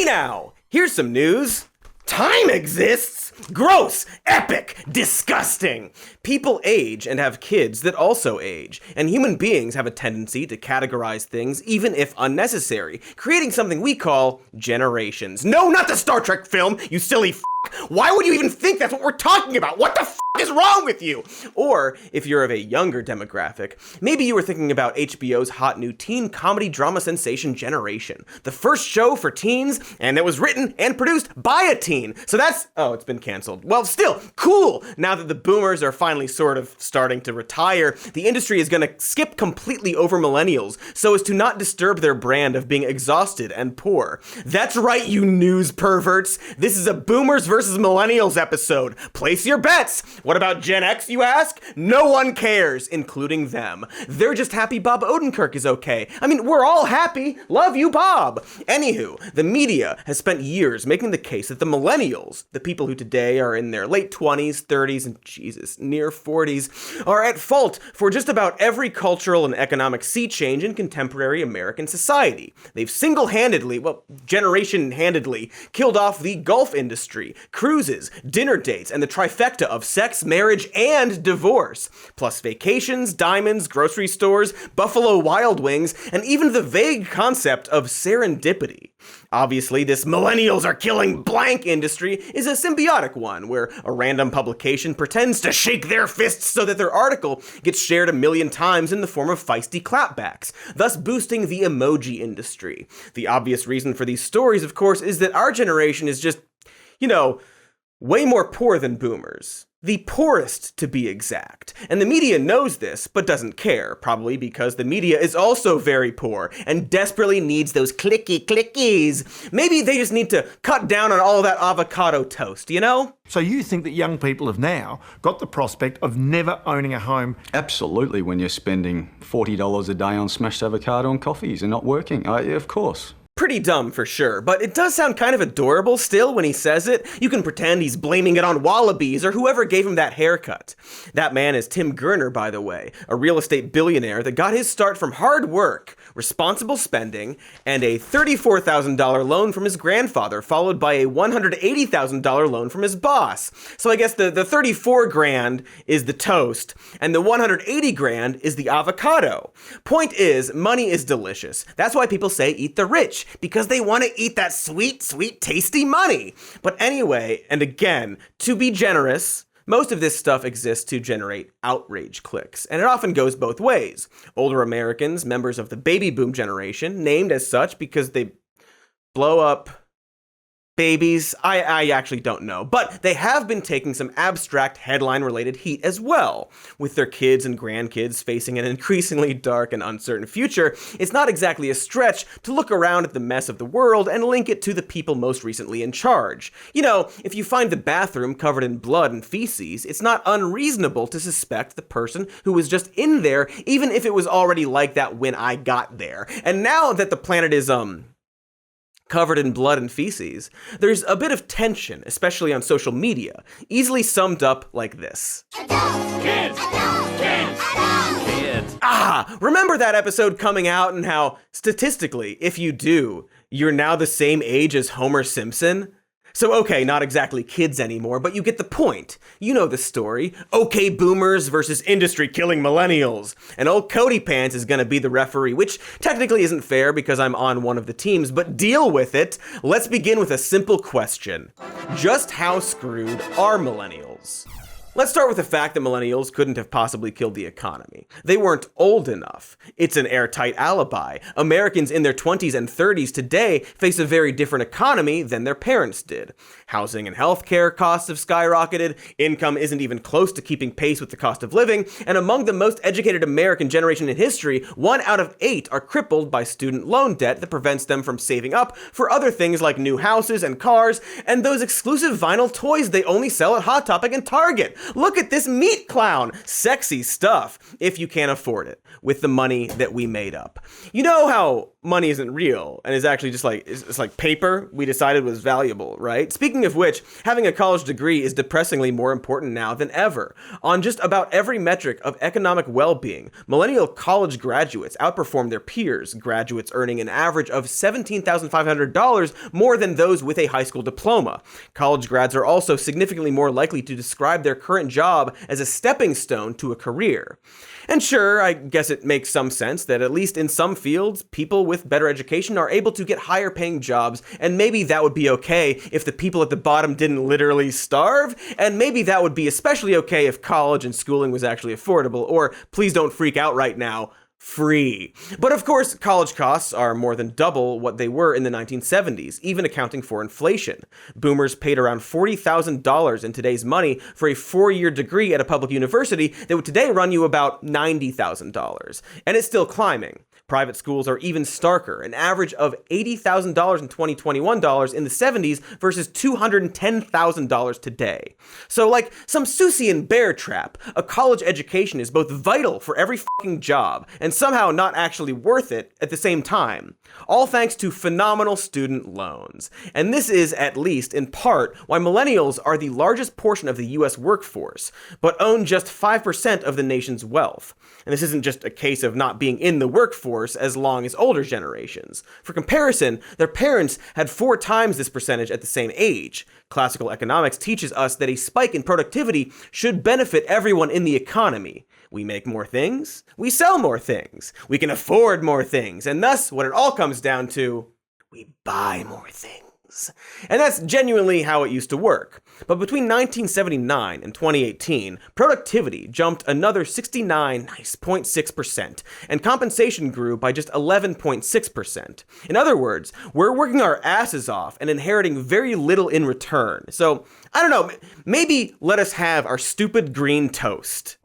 Hey now! Here's some news. Time exists! Gross! Epic! Disgusting! People age and have kids that also age, and human beings have a tendency to categorize things even if unnecessary, creating something we call generations. No, not the Star Trek film, you silly f***! Why would you even think that's what we're talking about? What the f*** is wrong with you? Or, if you're of a younger demographic, maybe you were thinking about HBO's hot new teen comedy drama sensation Generation, the first show for teens, and it was written and produced by a teen. So that's, it's been canceled. Well, still, cool! Now that the boomers are finally sort of starting to retire, the industry is gonna skip completely over millennials so as to not disturb their brand of being exhausted and poor. That's right, you news perverts! This is a boomers versus millennials episode. Place your bets! What about Gen X, you ask? No one cares, including them. They're just happy Bob Odenkirk is okay. I mean, we're all happy. Love you, Bob. Anywho, the media has spent years making the case that the millennials, the people who today are in their late 20s, 30s, and Jesus, near 40s, are at fault for just about every cultural and economic sea change in contemporary American society. They've single-handedly, generation-handedly, killed off the golf industry, cruises, dinner dates, and the trifecta of sex, marriage, and divorce, plus vacations, diamonds, grocery stores, Buffalo Wild Wings, and even the vague concept of serendipity. Obviously, this millennials are killing blank industry is a symbiotic one, where a random publication pretends to shake their fists so that their article gets shared 1 million times in the form of feisty clapbacks, thus boosting the emoji industry. The obvious reason for these stories, of course, is that our generation is just, way more poor than boomers. The poorest, to be exact. And the media knows this, but doesn't care, probably because the media is also very poor and desperately needs those clickies. Maybe they just need to cut down on all of that avocado toast, So you think that young people have now got the prospect of never owning a home? Absolutely, when you're spending $40 a day on smashed avocado and coffees and not working. Of course. Pretty dumb for sure, but it does sound kind of adorable still when he says it. You can pretend he's blaming it on wallabies or whoever gave him that haircut. That man is Tim Gurner, by the way, a real estate billionaire that got his start from hard work, responsible spending, and a $34,000 loan from his grandfather, followed by a $180,000 loan from his boss. So I guess the 34 grand is the toast, and the 180 grand is the avocado. Point is, money is delicious. That's why people say eat the rich, because they want to eat that sweet, sweet, tasty money. But anyway, and again, to be generous, most of this stuff exists to generate outrage clicks, and it often goes both ways. Older Americans, members of the baby boom generation, named as such because they blow up babies, I actually don't know, but they have been taking some abstract headline-related heat as well. With their kids and grandkids facing an increasingly dark and uncertain future, it's not exactly a stretch to look around at the mess of the world and link it to the people most recently in charge. If you find the bathroom covered in blood and feces, it's not unreasonable to suspect the person who was just in there, even if it was already like that when I got there. And now that the planet is, covered in blood and feces, there's a bit of tension, especially on social media, easily summed up like this. Kids! Remember that episode coming out and how, statistically, if you do, you're now the same age as Homer Simpson? So okay, not exactly kids anymore, but you get the point. You know the story. Okay, boomers versus industry killing millennials. And old Cody Pants is gonna be the referee, which technically isn't fair because I'm on one of the teams, but deal with it. Let's begin with a simple question. Just how screwed are millennials? Let's start with the fact that millennials couldn't have possibly killed the economy. They weren't old enough. It's an airtight alibi. Americans in their 20s and 30s today face a very different economy than their parents did. Housing and healthcare costs have skyrocketed, income isn't even close to keeping pace with the cost of living, and among the most educated American generation in history, 1 out of 8 are crippled by student loan debt that prevents them from saving up for other things like new houses and cars, and those exclusive vinyl toys they only sell at Hot Topic and Target. Look at this meat clown. Sexy stuff, if you can't afford it, with the money that we made up. You know how money isn't real and is actually just like, it's like paper we decided was valuable, right? Speaking of which, having a college degree is depressingly more important now than ever. On just about every metric of economic well-being, millennial college graduates outperform their peers, graduates earning an average of $17,500 more than those with a high school diploma. College grads are also significantly more likely to describe their current job as a stepping stone to a career. And sure, I guess it makes some sense that at least in some fields, people with better education are able to get higher paying jobs, and maybe that would be okay if the people at the bottom didn't literally starve, and maybe that would be especially okay if college and schooling was actually affordable, or please don't freak out right now, free. But of course, college costs are more than double what they were in the 1970s, even accounting for inflation. Boomers paid around $40,000 in today's money for a 4-year degree at a public university that would today run you about $90,000. And it's still climbing. Private schools are even starker, an average of $80,000 in 2021 in the 70s versus $210,000 today. So like some Seussian bear trap, a college education is both vital for every fucking job and somehow not actually worth it at the same time. All thanks to phenomenal student loans. And this is, at least in part, why millennials are the largest portion of the US workforce, but own just 5% of the nation's wealth. And this isn't just a case of not being in the workforce as long as older generations. For comparison, their parents had 4 times this percentage at the same age. Classical economics teaches us that a spike in productivity should benefit everyone in the economy. We make more things, we sell more things, we can afford more things, and thus, what it all comes down to, we buy more things. And that's genuinely how it used to work. But between 1979 and 2018, productivity jumped another 69.6%, and compensation grew by just 11.6%. In other words, we're working our asses off and inheriting very little in return. So, I don't know, maybe let us have our stupid green toast.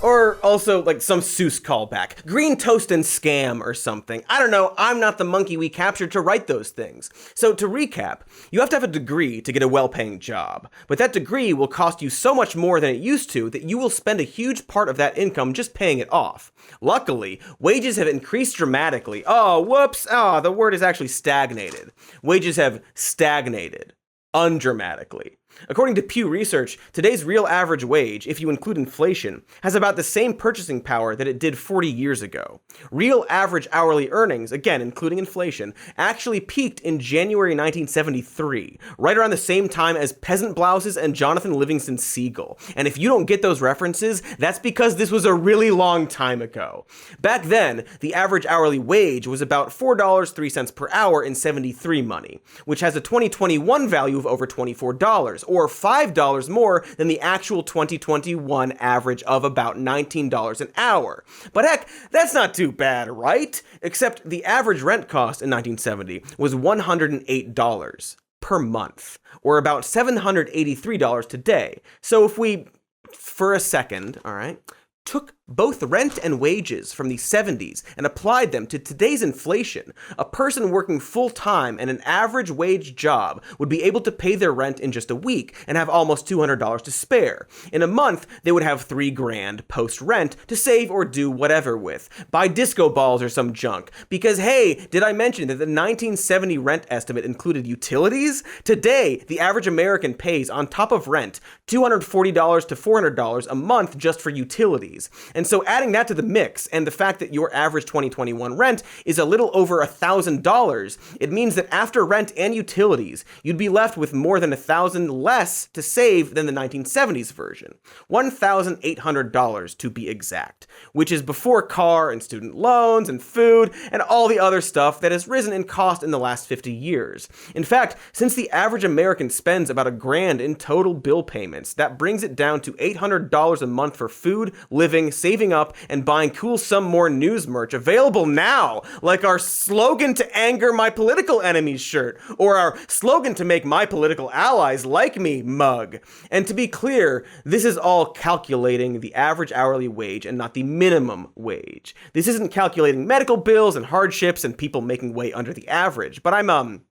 Or also like some Seuss callback. Green toast and scam or something. I don't know, I'm not the monkey we captured to write those things. So to recap, you have to have a degree to get a well-paying job. But that degree will cost you so much more than it used to that you will spend a huge part of that income just paying it off. Luckily, wages have increased dramatically. Oh, whoops. Oh, the word is actually stagnated. Wages have stagnated. Undramatically. According to Pew Research, today's real average wage, if you include inflation, has about the same purchasing power that it did 40 years ago. Real average hourly earnings, again including inflation, actually peaked in January 1973, right around the same time as Peasant Blouses and Jonathan Livingston Seagull. And if you don't get those references, that's because this was a really long time ago. Back then, the average hourly wage was about $4.03 per hour in 73 money, which has a 2021 value of over $24, or $5 more than the actual 2021 average of about $19 an hour. But heck, that's not too bad, right? Except the average rent cost in 1970 was $108 per month, or about $783 today. So if we, for a second, all right, took both rent and wages from the 70s and applied them to today's inflation, a person working full-time in an average wage job would be able to pay their rent in just a week and have almost $200 to spare. In a month, they would have $3,000 post-rent to save or do whatever with. Buy disco balls or some junk. Because hey, did I mention that the 1970 rent estimate included utilities? Today, the average American pays, on top of rent, $240 to $400 a month just for utilities. And so adding that to the mix, and the fact that your average 2021 rent is a little over $1,000, it means that after rent and utilities, you'd be left with more than $1,000 less to save than the 1970s version. $1,800 to be exact, which is before car and student loans and food and all the other stuff that has risen in cost in the last 50 years. In fact, since the average American spends about $1,000 in total bill payments, that brings it down to $800 a month for food, living, saving up, and buying cool some more news merch available now, like our slogan to anger my political enemies shirt, or our slogan to make my political allies like me mug. And to be clear, this is all calculating the average hourly wage and not the minimum wage. This isn't calculating medical bills and hardships and people making way under the average, but I'm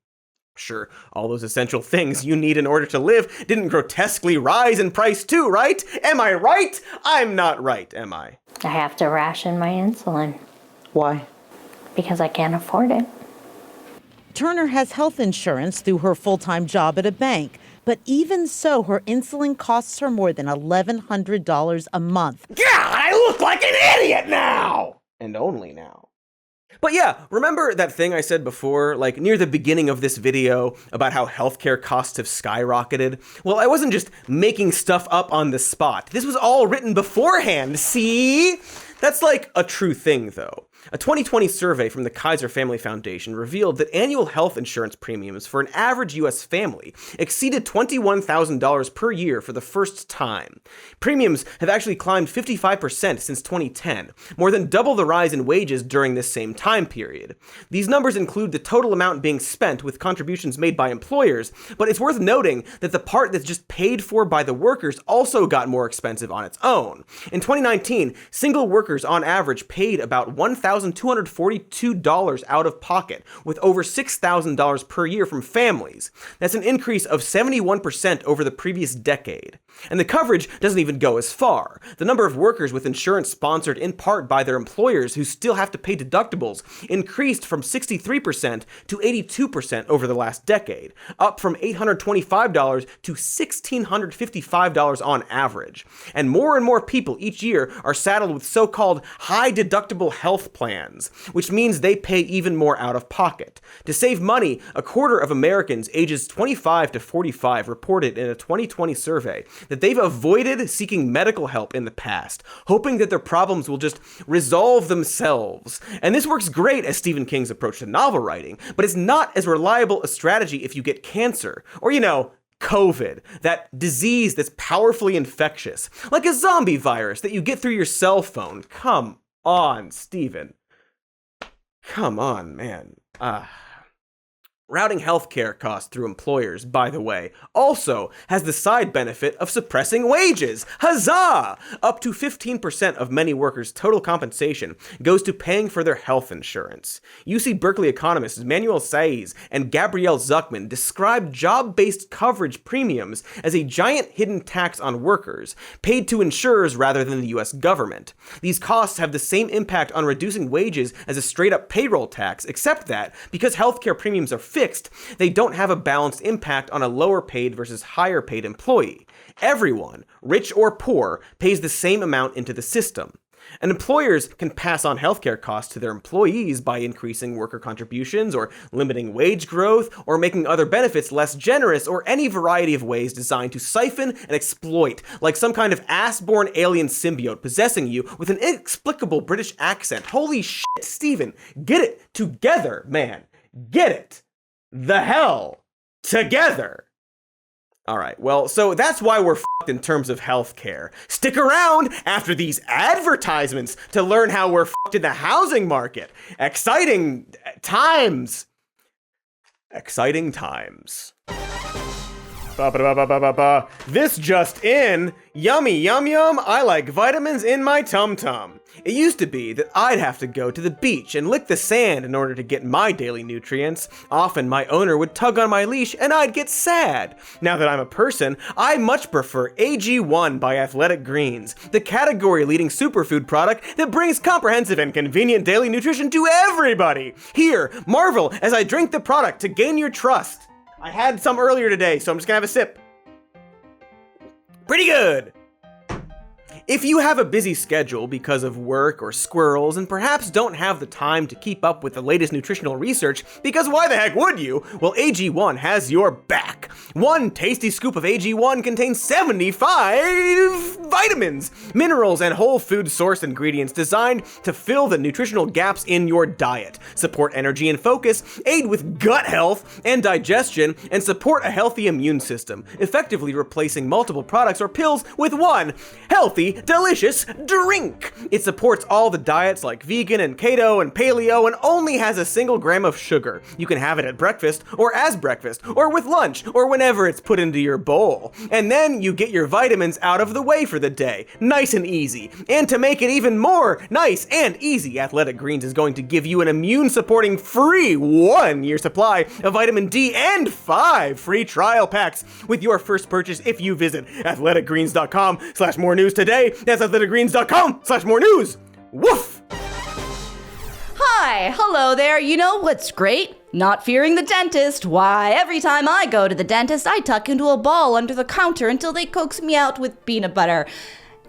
sure all those essential things you need in order to live didn't grotesquely rise in price too, right? Am I right? I'm not right, am I? I have to ration my insulin. Why? Because I can't afford it. Turner has health insurance through her full-time job at a bank, but even so, her insulin costs her more than $1,100 a month. God, I look like an idiot now! And only now. But yeah, remember that thing I said before, like near the beginning of this video, about how healthcare costs have skyrocketed? Well, I wasn't just making stuff up on the spot. This was all written beforehand, see? That's like a true thing, though. A 2020 survey from the Kaiser Family Foundation revealed that annual health insurance premiums for an average U.S. family exceeded $21,000 per year for the first time. Premiums have actually climbed 55% since 2010, more than double the rise in wages during this same time period. These numbers include the total amount being spent with contributions made by employers, but it's worth noting that the part that's just paid for by the workers also got more expensive on its own. In 2019, single workers on average paid about $1,242 out of pocket, with over $6,000 per year from families. That's an increase of 71% over the previous decade. And the coverage doesn't even go as far. The number of workers with insurance sponsored in part by their employers who still have to pay deductibles increased from 63% to 82% over the last decade, up from $825 to $1,655 on average. And more people each year are saddled with so-called high deductible health plans, which means they pay even more out of pocket. To save money, a quarter of Americans ages 25 to 45 reported in a 2020 survey that they've avoided seeking medical help in the past, hoping that their problems will just resolve themselves. And this works great as Stephen King's approach to novel writing, but it's not as reliable a strategy if you get cancer, or COVID, that disease that's powerfully infectious, like a zombie virus that you get through your cell phone. Come on, Stephen. Come on, man. Routing healthcare costs through employers, by the way, also has the side benefit of suppressing wages. Huzzah! Up to 15% of many workers' total compensation goes to paying for their health insurance. UC Berkeley economists Manuel Saiz and Gabrielle Zuckman described job-based coverage premiums as a giant hidden tax on workers, paid to insurers rather than the US government. These costs have the same impact on reducing wages as a straight-up payroll tax, except that, because healthcare premiums are fixed, they don't have a balanced impact on a lower paid versus higher paid employee. Everyone, rich or poor, pays the same amount into the system. And employers can pass on healthcare costs to their employees by increasing worker contributions or limiting wage growth or making other benefits less generous or any variety of ways designed to siphon and exploit, like some kind of ass-born alien symbiote possessing you with an inexplicable British accent. Holy shit, Steven, get it together, man. Get it the hell together. All right, well, so that's why we're fucked in terms of healthcare. Stick around after these advertisements to learn how we're fucked in the housing market. Exciting times. Exciting times. This just in. Yummy yum yum, I like vitamins in my tum-tum. It used to be that I'd have to go to the beach and lick the sand in order to get my daily nutrients. Often my owner would tug on my leash and I'd get sad. Now that I'm a person, I much prefer AG1 by Athletic Greens, the category-leading superfood product that brings comprehensive and convenient daily nutrition to everybody. Here, marvel as I drink the product to gain your trust. I had some earlier today, so I'm just gonna have a sip. Pretty good. If you have a busy schedule because of work or squirrels and perhaps don't have the time to keep up with the latest nutritional research, because why the heck would you? Well, AG1 has your back. One tasty scoop of AG1 contains 75 vitamins, minerals, and whole food source ingredients designed to fill the nutritional gaps in your diet, support energy and focus, aid with gut health and digestion, and support a healthy immune system, effectively replacing multiple products or pills with one healthy, delicious drink. It supports all the diets like vegan and keto and paleo and only has a single gram of sugar. You can have it at breakfast or as breakfast or with lunch or whenever it's put into your bowl. And then you get your vitamins out of the way for the day. Nice and easy. And to make it even more nice and easy, Athletic Greens is going to give you an immune-supporting free 1-year supply of vitamin D and 5 free trial packs with your first purchase if you visit athleticgreens.com/more news today. That's athleticgreens.com/more news. Woof! Hi, hello there. You know what's great? Not fearing the dentist. Why, every time I go to the dentist, I tuck into a ball under the counter until they coax me out with peanut butter.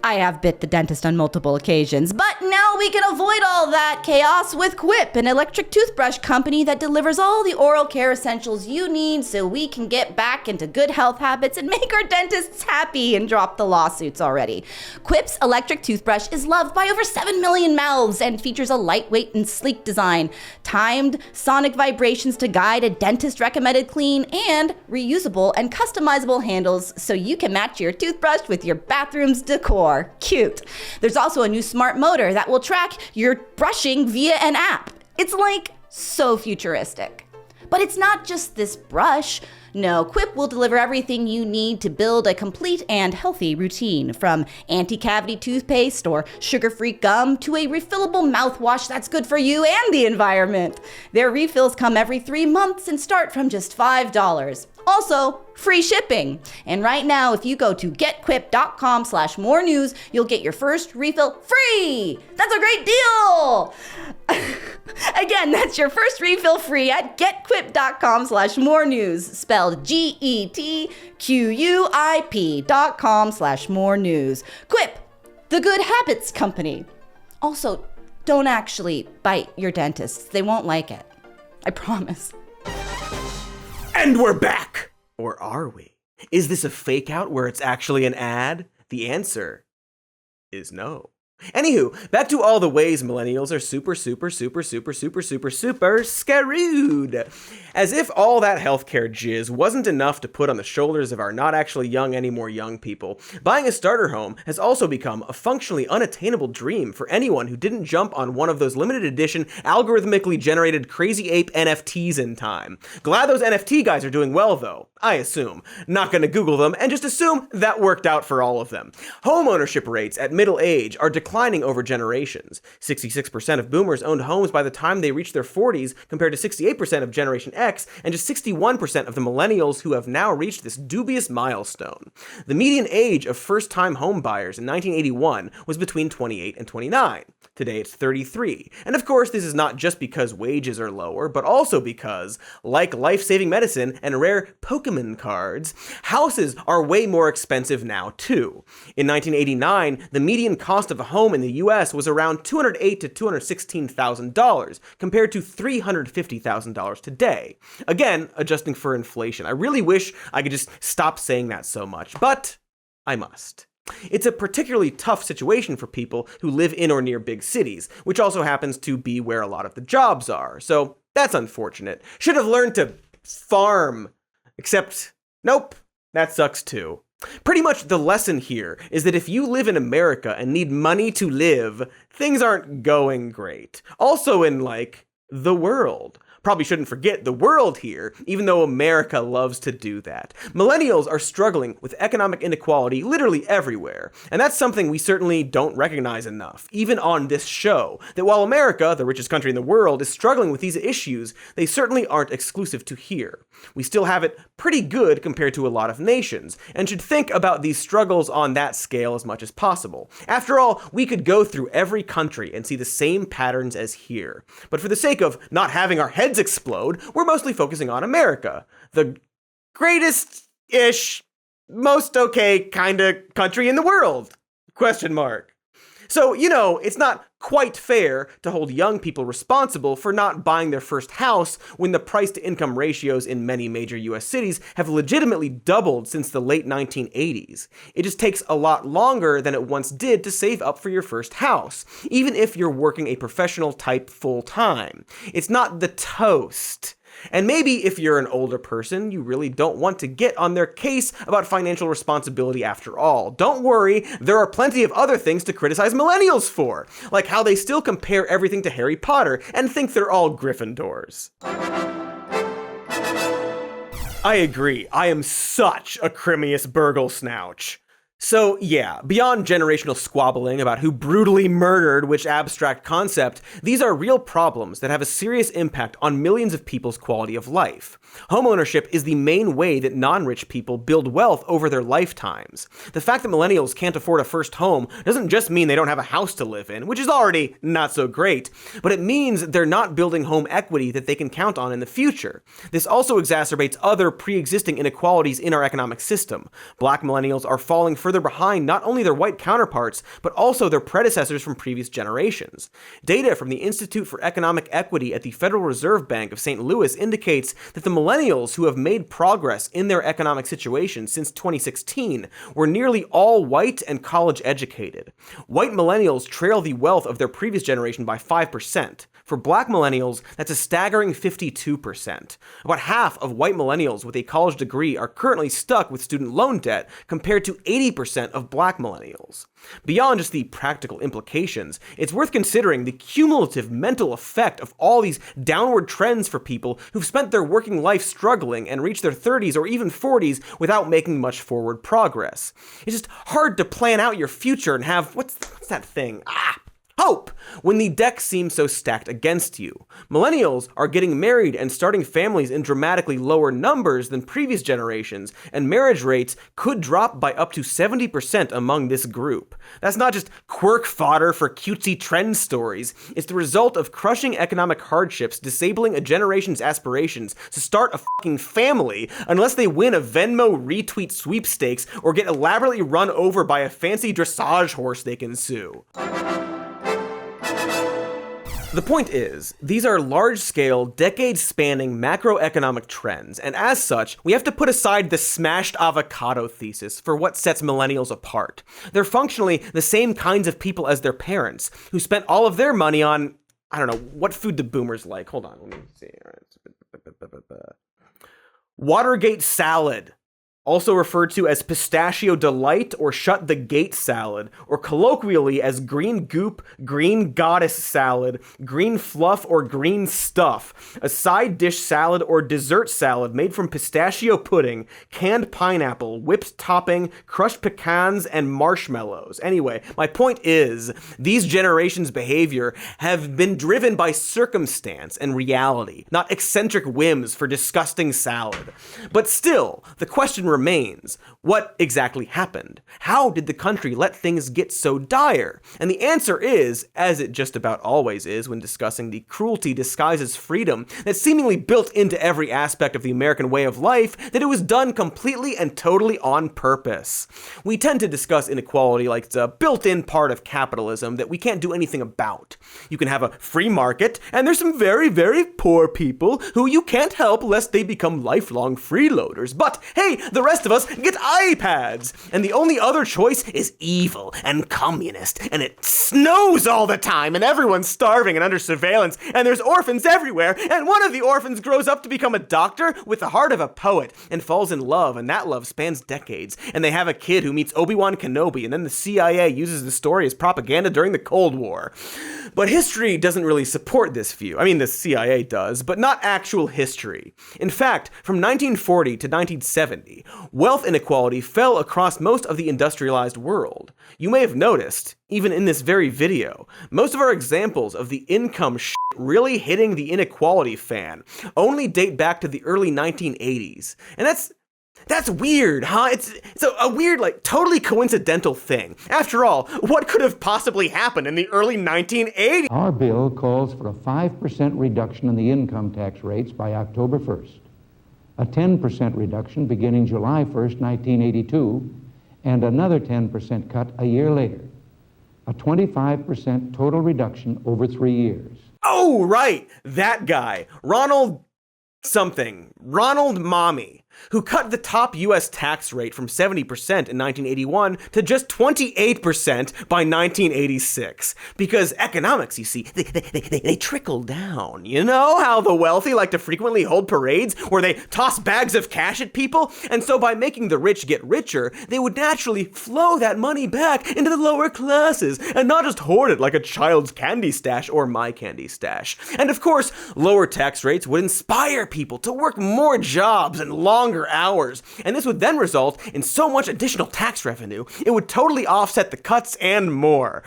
I have bit the dentist on multiple occasions, but now we can avoid all that chaos with Quip, an electric toothbrush company that delivers all the oral care essentials you need so we can get back into good health habits and make our dentists happy and drop the lawsuits already. Quip's electric toothbrush is loved by over 7 million mouths and features a lightweight and sleek design, timed sonic vibrations to guide a dentist-recommended clean, and reusable and customizable handles so you can match your toothbrush with your bathroom's decor. Cute. There's also a new smart motor that will track your brushing via an app. It's like so futuristic. But it's not just this brush. No, Quip will deliver everything you need to build a complete and healthy routine, from anti-cavity toothpaste or sugar-free gum to a refillable mouthwash that's good for you and the environment. Their refills come every 3 months and start from just $5. Also, free shipping. And right now, if you go to getquip.com/more news, you'll get your first refill free. That's a great deal. Again, that's your first refill free at getquip.com/more news, spelled GETQUIP.com/more news. Quip, the good habits company. Also, don't actually bite your dentists. They won't like it. I promise. And we're back! Or are we? Is this a fake out where it's actually an ad? The answer is no. Anywho, back to all the ways millennials are super screwed. As if all that healthcare jizz wasn't enough to put on the shoulders of our not actually young anymore young people, buying a starter home has also become a functionally unattainable dream for anyone who didn't jump on one of those limited edition, algorithmically generated crazy ape NFTs in time. Glad those NFT guys are doing well though, I assume. Not gonna Google them and just assume that worked out for all of them. Home ownership rates at middle age are declining over generations. 66% of boomers owned homes by the time they reached their 40s, compared to 68% of Generation X, and just 61% of the millennials who have now reached this dubious milestone. The median age of first-time home buyers in 1981 was between 28 and 29. Today it's 33. And of course, this is not just because wages are lower, but also because, like life-saving medicine and rare Pokemon cards, houses are way more expensive now too. In 1989, the median cost of a home in the US was around $208,000 to $216,000, compared to $350,000 today. Again, adjusting for inflation. I really wish I could just stop saying that so much, but I must. It's a particularly tough situation for people who live in or near big cities, which also happens to be where a lot of the jobs are, so that's unfortunate. Should have learned to farm. Except, nope, that sucks too. Pretty much the lesson here is that if you live in America and need money to live, things aren't going great. Also in, the world. Probably shouldn't forget the world here, even though America loves to do that. Millennials are struggling with economic inequality literally everywhere, and that's something we certainly don't recognize enough, even on this show, that while America, the richest country in the world, is struggling with these issues, they certainly aren't exclusive to here. We still have it pretty good compared to a lot of nations, and should think about these struggles on that scale as much as possible. After all, we could go through every country and see the same patterns as here. But for the sake of not having our heads explode, we're mostly focusing on America, the greatest-ish, most okay kinda country in the world? Question mark. So, it's not quite fair to hold young people responsible for not buying their first house when the price-to-income ratios in many major US cities have legitimately doubled since the late 1980s. It just takes a lot longer than it once did to save up for your first house, even if you're working a professional type full-time. It's not the toast. And maybe if you're an older person, you really don't want to get on their case about financial responsibility after all. Don't worry, there are plenty of other things to criticize millennials for, like how they still compare everything to Harry Potter and think they're all Gryffindors. I agree, I am such a Crimius Burgle snouch. So yeah, beyond generational squabbling about who brutally murdered which abstract concept, these are real problems that have a serious impact on millions of people's quality of life. Homeownership is the main way that non-rich people build wealth over their lifetimes. The fact that millennials can't afford a first home doesn't just mean they don't have a house to live in, which is already not so great, but it means they're not building home equity that they can count on in the future. This also exacerbates other pre-existing inequalities in our economic system. Black millennials are falling further behind not only their white counterparts, but also their predecessors from previous generations. Data from the Institute for Economic Equity at the Federal Reserve Bank of St. Louis indicates that the millennials who have made progress in their economic situation since 2016 were nearly all white and college educated. White millennials trail the wealth of their previous generation by 5%. For black millennials, that's a staggering 52%. About half of white millennials with a college degree are currently stuck with student loan debt, compared to 80% of black millennials. Beyond just the practical implications, it's worth considering the cumulative mental effect of all these downward trends for people who've spent their working life struggling and reached their 30s or even 40s without making much forward progress. It's just hard to plan out your future and have, what's that thing? Hope, when the deck seems so stacked against you. Millennials are getting married and starting families in dramatically lower numbers than previous generations, and marriage rates could drop by up to 70% among this group. That's not just quirk fodder for cutesy trend stories. It's the result of crushing economic hardships disabling a generation's aspirations to start a fucking family unless they win a Venmo retweet sweepstakes or get elaborately run over by a fancy dressage horse they can sue. The point is, these are large-scale, decade-spanning macroeconomic trends, and as such, we have to put aside the smashed avocado thesis for what sets millennials apart. They're functionally the same kinds of people as their parents, who spent all of their money on, I don't know, what food do boomers like? Hold on, let me see. Watergate salad. Also referred to as pistachio delight or shut the gate salad, or colloquially as green goop, green goddess salad, green fluff, or green stuff, a side dish salad or dessert salad made from pistachio pudding, canned pineapple, whipped topping, crushed pecans, and marshmallows. Anyway, my point is, these generations' behavior have been driven by circumstance and reality, not eccentric whims for disgusting salad. But still, the question remains, what exactly happened? How did the country let things get so dire? And the answer is, as it just about always is when discussing the cruelty disguised as freedom that's seemingly built into every aspect of the American way of life, that it was done completely and totally on purpose. We tend to discuss inequality like it's a built-in part of capitalism that we can't do anything about. You can have a free market, and there's some very, very poor people who you can't help lest they become lifelong freeloaders. But hey, the rest of us get iPads, and the only other choice is evil and communist, and it snows all the time, and everyone's starving and under surveillance, and there's orphans everywhere, and one of the orphans grows up to become a doctor with the heart of a poet, and falls in love, and that love spans decades, and they have a kid who meets Obi-Wan Kenobi, and then the CIA uses the story as propaganda during the Cold War. But history doesn't really support this view. I mean, the CIA does, but not actual history. In fact, from 1940 to 1970, wealth inequality fell across most of the industrialized world. You may have noticed, even in this very video, most of our examples of the income really hitting the inequality fan only date back to the early 1980s. And that's weird, huh? It's a weird, totally coincidental thing. After all, what could have possibly happened in the early 1980s? Our bill calls for a 5% reduction in the income tax rates by October 1st. A 10% reduction beginning July 1st, 1982, and another 10% cut a year later. A 25% total reduction over 3 years. Oh, right, that guy, Ronald Mommy, who cut the top U.S. tax rate from 70% in 1981 to just 28% by 1986. Because economics, you see, they trickle down. You know how the wealthy like to frequently hold parades where they toss bags of cash at people? And so by making the rich get richer, they would naturally flow that money back into the lower classes and not just hoard it like a child's candy stash or my candy stash. And of course, lower tax rates would inspire people to work more jobs and long longer hours, and this would then result in so much additional tax revenue, it would totally offset the cuts and more.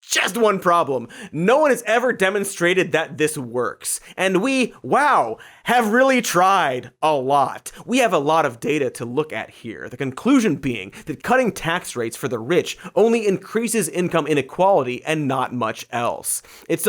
Just one problem. No one has ever demonstrated that this works. And we, wow, have really tried a lot. We have a lot of data to look at here. The conclusion being that cutting tax rates for the rich only increases income inequality and not much else. It's,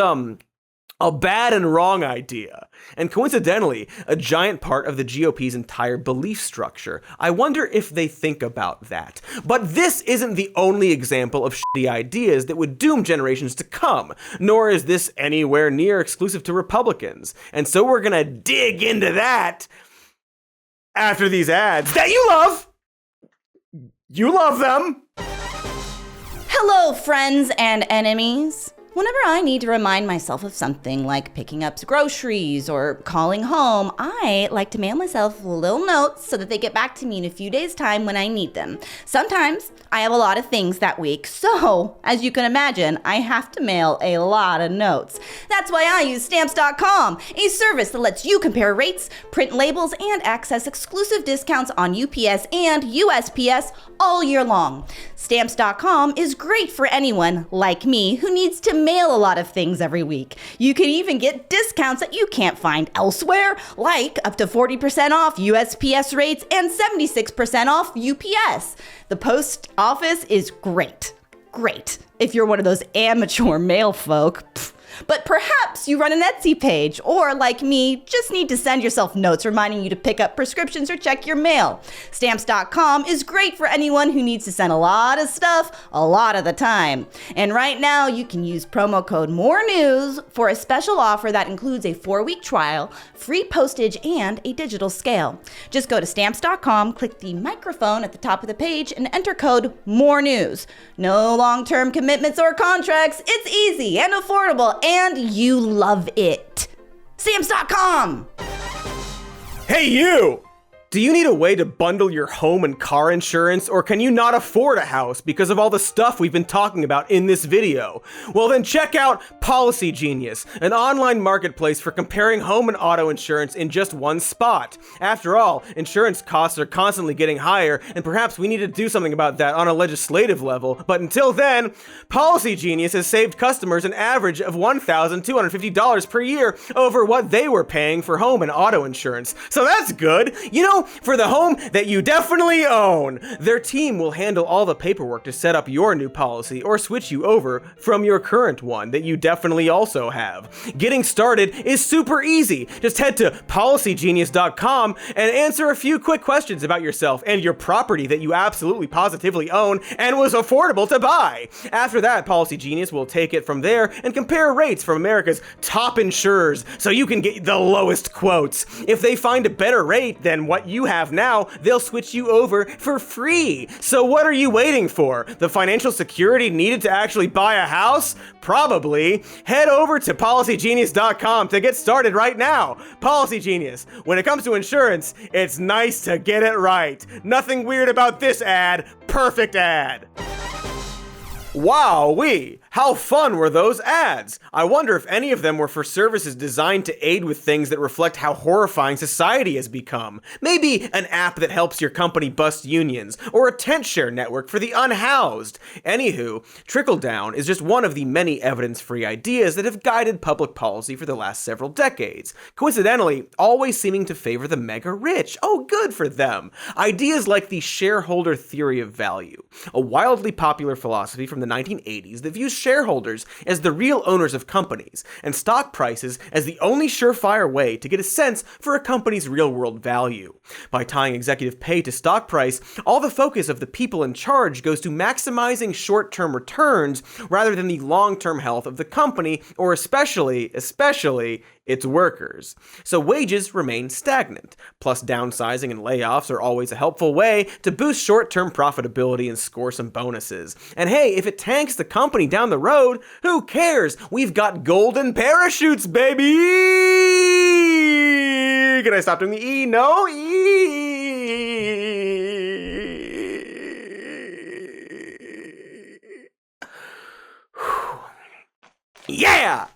a bad and wrong idea, and coincidentally, a giant part of the GOP's entire belief structure. I wonder if they think about that. But this isn't the only example of shitty ideas that would doom generations to come, nor is this anywhere near exclusive to Republicans. And so we're gonna dig into that after these ads that you love. You love them. Hello, friends and enemies. Whenever I need to remind myself of something like picking up groceries or calling home, I like to mail myself little notes so that they get back to me in a few days' time when I need them. Sometimes I have a lot of things that week, so as you can imagine, I have to mail a lot of notes. That's why I use Stamps.com, a service that lets you compare rates, print labels, and access exclusive discounts on UPS and USPS all year long. Stamps.com is great for anyone like me who needs to mail a lot of things every week. You can even get discounts that you can't find elsewhere, like up to 40% off USPS rates and 76% off UPS. The post office is great. Great. If you're one of those amateur mail folk. But perhaps you run an Etsy page, or like me, just need to send yourself notes reminding you to pick up prescriptions or check your mail. Stamps.com is great for anyone who needs to send a lot of stuff a lot of the time. And right now, you can use promo code MORENEWS for a special offer that includes a 4-week trial, free postage, and a digital scale. Just go to Stamps.com, click the microphone at the top of the page, and enter code MORENEWS. No long-term commitments or contracts. It's easy and affordable, and you love it. Stamps.com! Hey, you! Do you need a way to bundle your home and car insurance, or can you not afford a house because of all the stuff we've been talking about in this video? Well, then check out Policy Genius, an online marketplace for comparing home and auto insurance in just one spot. After all, insurance costs are constantly getting higher, and perhaps we need to do something about that on a legislative level. But until then, Policy Genius has saved customers an average of $1,250 per year over what they were paying for home and auto insurance. So that's good. You know, for the home that you definitely own, their team will handle all the paperwork to set up your new policy or switch you over from your current one that you definitely also have. Getting started is super easy. Just head to policygenius.com and answer a few quick questions about yourself and your property that you absolutely positively own and was affordable to buy. After that, Policy Genius will take it from there and compare rates from America's top insurers so you can get the lowest quotes. If they find a better rate than what you have now, they'll switch you over for free. So what are you waiting for? The financial security needed to actually buy a house? Probably. Head over to policygenius.com to get started right now. Policy Genius. When it comes to insurance, it's nice to get it right. Nothing weird about this ad. Perfect ad. Wowee! How fun were those ads? I wonder if any of them were for services designed to aid with things that reflect how horrifying society has become. Maybe an app that helps your company bust unions, or a tent share network for the unhoused. Anywho, trickle-down is just one of the many evidence-free ideas that have guided public policy for the last several decades. Coincidentally, always seeming to favor the mega rich. Oh, good for them. Ideas like the shareholder theory of value, a wildly popular philosophy from the 1980s that views shareholders as the real owners of companies, and stock prices as the only surefire way to get a sense for a company's real-world value. By tying executive pay to stock price, all the focus of the people in charge goes to maximizing short-term returns rather than the long-term health of the company, or especially its workers. So wages remain stagnant, plus downsizing and layoffs are always a helpful way to boost short-term profitability and score some bonuses. And hey, if it tanks the company down the road, who cares? We've got golden parachutes, baby! Can I stop doing the E? No? E! Yeah!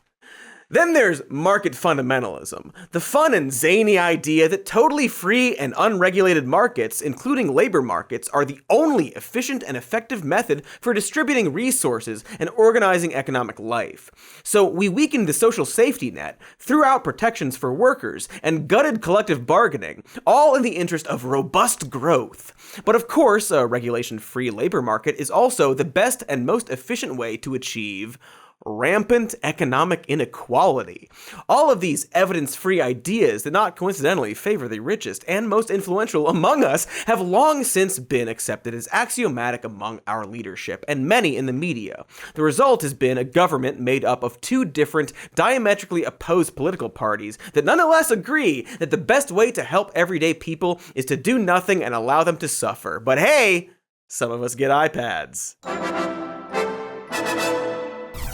Then there's market fundamentalism, the fun and zany idea that totally free and unregulated markets, including labor markets, are the only efficient and effective method for distributing resources and organizing economic life. So we weakened the social safety net, threw out protections for workers, and gutted collective bargaining, all in the interest of robust growth. But of course, a regulation-free labor market is also the best and most efficient way to achieve rampant economic inequality. All of these evidence-free ideas that not coincidentally favor the richest and most influential among us have long since been accepted as axiomatic among our leadership and many in the media. The result has been a government made up of two different, diametrically opposed political parties that nonetheless agree that the best way to help everyday people is to do nothing and allow them to suffer. But hey, some of us get iPads.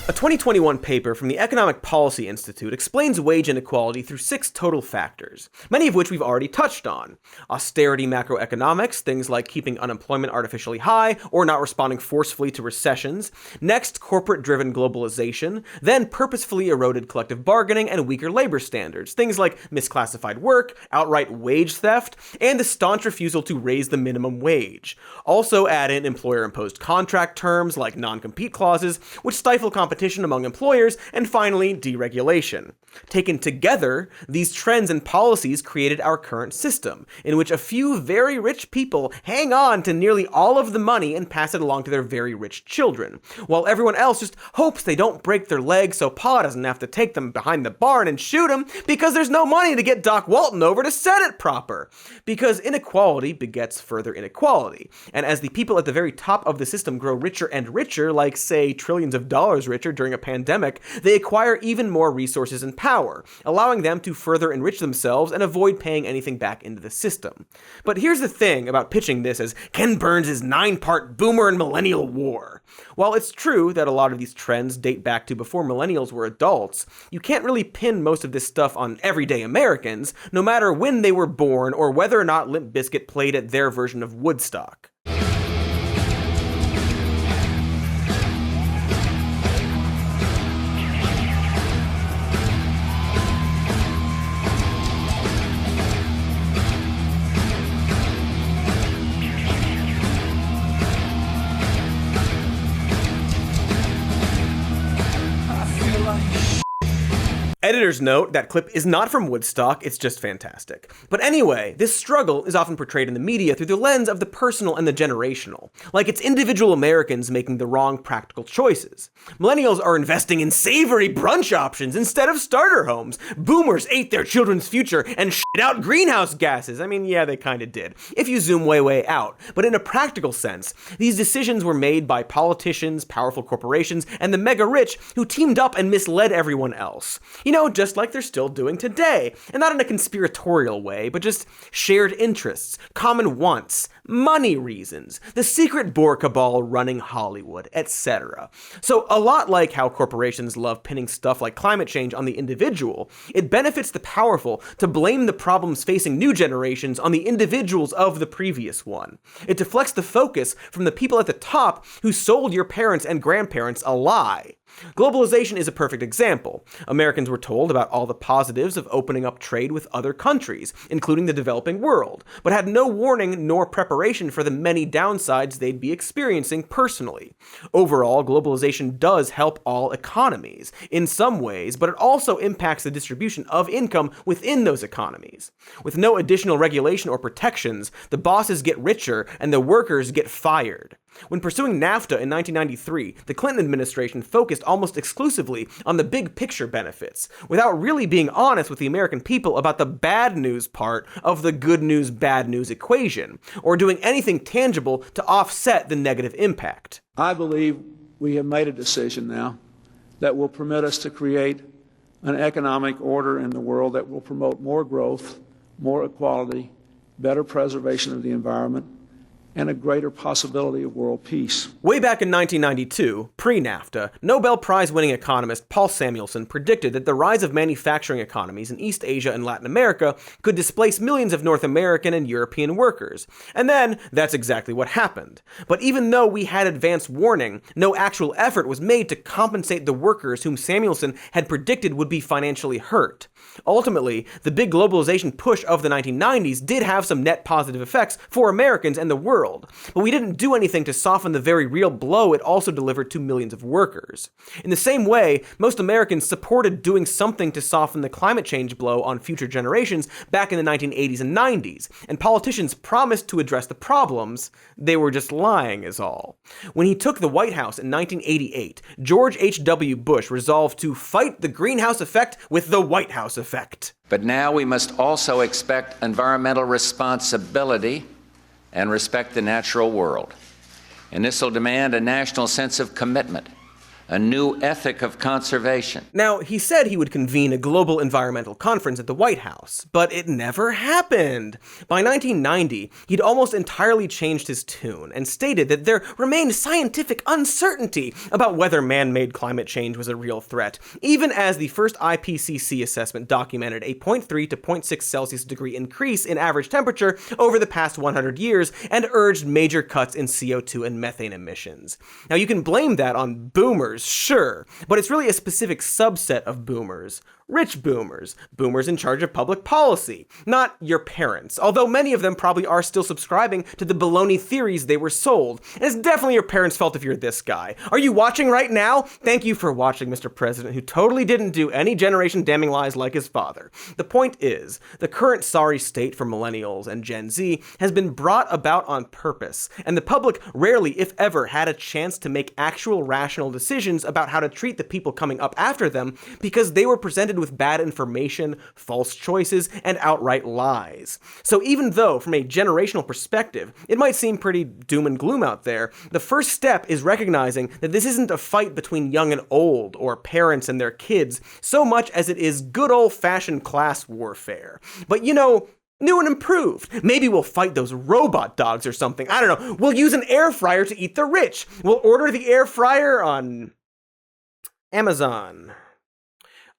A 2021 paper from the Economic Policy Institute explains wage inequality through 6 total factors, many of which we've already touched on. Austerity macroeconomics, things like keeping unemployment artificially high or not responding forcefully to recessions. Next, corporate-driven globalization. Then, purposefully eroded collective bargaining and weaker labor standards, things like misclassified work, outright wage theft, and the staunch refusal to raise the minimum wage. Also add in employer-imposed contract terms like non-compete clauses, which stifle competition among employers, and finally, deregulation. Taken together, these trends and policies created our current system, in which a few very rich people hang on to nearly all of the money and pass it along to their very rich children, while everyone else just hopes they don't break their legs so Pa doesn't have to take them behind the barn and shoot them because there's no money to get Doc Walton over to set it proper. Because inequality begets further inequality, and as the people at the very top of the system grow richer and richer, like, say, trillions of dollars richer during a pandemic, they acquire even more resources and power, allowing them to further enrich themselves and avoid paying anything back into the system. But here's the thing about pitching this as Ken Burns' 9-part boomer and millennial war. While it's true that a lot of these trends date back to before millennials were adults, you can't really pin most of this stuff on everyday Americans, no matter when they were born or whether or not Limp Bizkit played at their version of Woodstock. Editor's note, that clip is not from Woodstock, it's just fantastic. But anyway, this struggle is often portrayed in the media through the lens of the personal and the generational, like it's individual Americans making the wrong practical choices. Millennials are investing in savory brunch options instead of starter homes. Boomers ate their children's future and shit out greenhouse gases. I mean, yeah, they kinda did, if you zoom way out. But in a practical sense, these decisions were made by politicians, powerful corporations, and the mega rich who teamed up and misled everyone else. You know, just like they're still doing today. And not in a conspiratorial way, but just shared interests, common wants, money reasons, the secret Boer cabal running Hollywood, etc. So a lot like how corporations love pinning stuff like climate change on the individual, it benefits the powerful to blame the problems facing new generations on the individuals of the previous one. It deflects the focus from the people at the top who sold your parents and grandparents a lie. Globalization is a perfect example. Americans were told about all the positives of opening up trade with other countries, including the developing world, but had no warning nor preparation for the many downsides they'd be experiencing personally. Overall, globalization does help all economies, in some ways, but it also impacts the distribution of income within those economies. With no additional regulation or protections, the bosses get richer and the workers get fired. When pursuing NAFTA in 1993, the Clinton administration focused almost exclusively on the big picture benefits, without really being honest with the American people about the bad news part of the good news, bad news equation, or doing anything tangible to offset the negative impact. I believe we have made a decision now that will permit us to create an economic order in the world that will promote more growth, more equality, better preservation of the environment, and a greater possibility of world peace. Way back in 1992, pre-NAFTA, Nobel Prize-winning economist Paul Samuelson predicted that the rise of manufacturing economies in East Asia and Latin America could displace millions of North American and European workers. And then, that's exactly what happened. But even though we had advance warning, no actual effort was made to compensate the workers whom Samuelson had predicted would be financially hurt. Ultimately, the big globalization push of the 1990s did have some net positive effects for Americans and the world, but we didn't do anything to soften the very real blow it also delivered to millions of workers. In the same way, most Americans supported doing something to soften the climate change blow on future generations back in the 1980s and 90s, and politicians promised to address the problems. They were just lying is all. When he took the White House in 1988, George H.W. Bush resolved to fight the greenhouse effect with the White House effect. But now we must also expect environmental responsibility and respect the natural world. And this will demand a national sense of commitment, a new ethic of conservation. Now, he said he would convene a global environmental conference at the White House, but it never happened. By 1990, he'd almost entirely changed his tune and stated that there remained scientific uncertainty about whether man-made climate change was a real threat, even as the first IPCC assessment documented a 0.3 to 0.6 Celsius degree increase in average temperature over the past 100 years and urged major cuts in CO2 and methane emissions. Now, you can blame that on boomers, sure, but it's really a specific subset of boomers. Rich boomers. Boomers in charge of public policy. Not your parents, although many of them probably are still subscribing to the baloney theories they were sold. And it's definitely your parents' fault if you're this guy. Are you watching right now? Thank you for watching, Mr. President, who totally didn't do any generation-damning lies like his father. The point is, the current sorry state for millennials and Gen Z has been brought about on purpose, and the public rarely, if ever, had a chance to make actual rational decisions about how to treat the people coming up after them because they were presented with bad information, false choices, and outright lies. So even though, from a generational perspective, it might seem pretty doom and gloom out there, the first step is recognizing that this isn't a fight between young and old, or parents and their kids, so much as it is good old-fashioned class warfare. But you know, new and improved. Maybe we'll fight those robot dogs or something. I don't know. We'll use an air fryer to eat the rich. We'll order the air fryer on Amazon.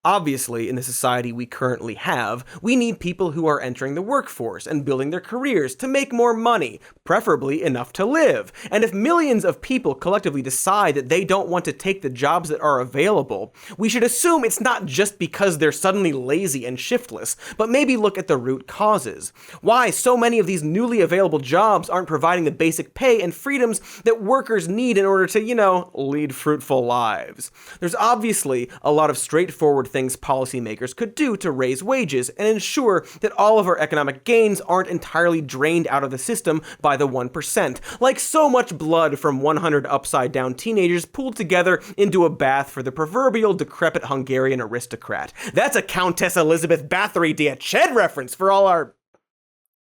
Obviously, in the society we currently have, we need people who are entering the workforce and building their careers to make more money, preferably enough to live. And if millions of people collectively decide that they don't want to take the jobs that are available, we should assume it's not just because they're suddenly lazy and shiftless, but maybe look at the root causes. Why so many of these newly available jobs aren't providing the basic pay and freedoms that workers need in order to, lead fruitful lives. There's obviously a lot of straightforward things policymakers could do to raise wages and ensure that all of our economic gains aren't entirely drained out of the system by the 1%, like so much blood from 100 upside-down teenagers pooled together into a bath for the proverbial decrepit Hungarian aristocrat. That's a Countess Elizabeth Bathory Diached reference for all our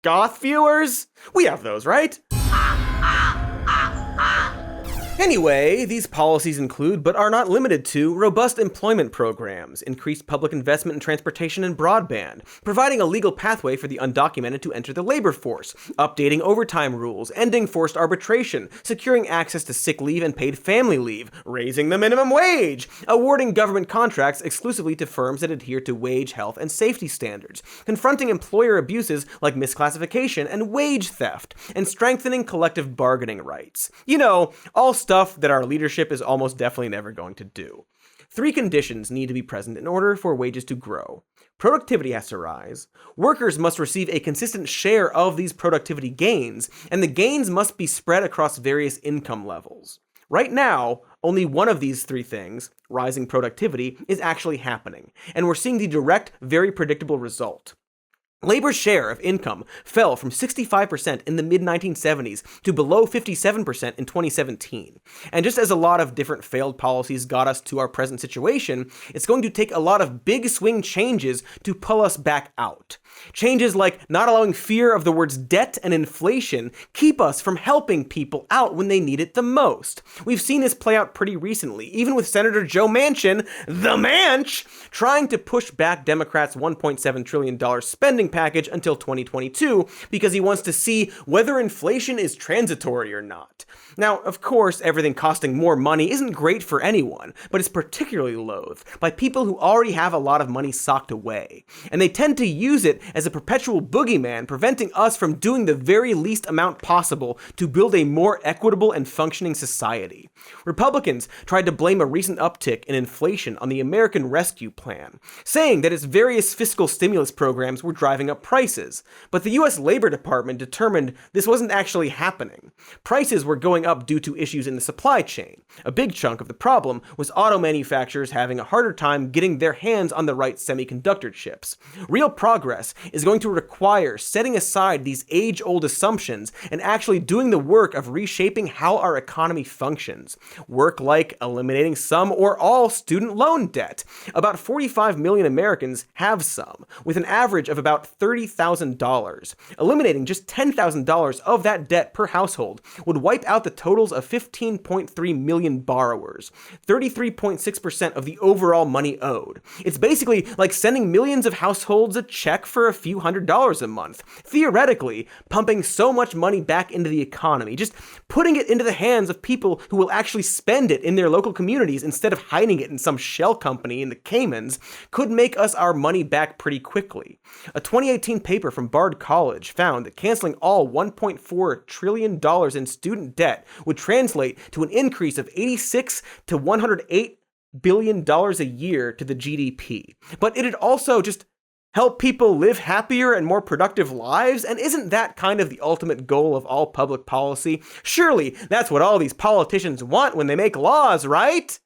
goth viewers. We have those, right? Anyway, these policies include, but are not limited to, robust employment programs, increased public investment in transportation and broadband, providing a legal pathway for the undocumented to enter the labor force, updating overtime rules, ending forced arbitration, securing access to sick leave and paid family leave, raising the minimum wage, awarding government contracts exclusively to firms that adhere to wage, health, and safety standards, confronting employer abuses like misclassification and wage theft, and strengthening collective bargaining rights. All stuff that our leadership is almost definitely never going to do. 3 conditions need to be present in order for wages to grow. Productivity has to rise, workers must receive a consistent share of these productivity gains, and the gains must be spread across various income levels. Right now, only one of these 3 things, rising productivity, is actually happening, and we're seeing the direct, very predictable result. Labor's share of income fell from 65% in the mid-1970s to below 57% in 2017. And just as a lot of different failed policies got us to our present situation, it's going to take a lot of big swing changes to pull us back out. Changes like not allowing fear of the words debt and inflation keep us from helping people out when they need it the most. We've seen this play out pretty recently, even with Senator Joe Manchin, the Manch, trying to push back Democrats' $1.7 trillion spending package until 2022 because he wants to see whether inflation is transitory or not. Now, of course, everything costing more money isn't great for anyone, but it's particularly loathed by people who already have a lot of money socked away. And they tend to use it as a perpetual boogeyman, preventing us from doing the very least amount possible to build a more equitable and functioning society. Republicans tried to blame a recent uptick in inflation on the American Rescue Plan, saying that its various fiscal stimulus programs were driving up prices. But the US Labor Department determined this wasn't actually happening. Prices were going up due to issues in the supply chain. A big chunk of the problem was auto manufacturers having a harder time getting their hands on the right semiconductor chips. Real progress is going to require setting aside these age-old assumptions and actually doing the work of reshaping how our economy functions. Work like eliminating some or all student loan debt. About 45 million Americans have some, with an average of about $30,000. Eliminating just $10,000 of that debt per household would wipe out the totals of 15.3 million borrowers, 33.6% of the overall money owed. It's basically like sending millions of households a check for a few $100s a month, theoretically pumping so much money back into the economy, just putting it into the hands of people who will actually spend it in their local communities instead of hiding it in some shell company in the Caymans, could make us our money back pretty quickly. A 2018 paper from Bard College found that canceling all $1.4 trillion in student debt would translate to an increase of $86 to $108 billion a year to the GDP. But it'd also just help people live happier and more productive lives, and isn't that kind of the ultimate goal of all public policy? Surely that's what all these politicians want when they make laws, right?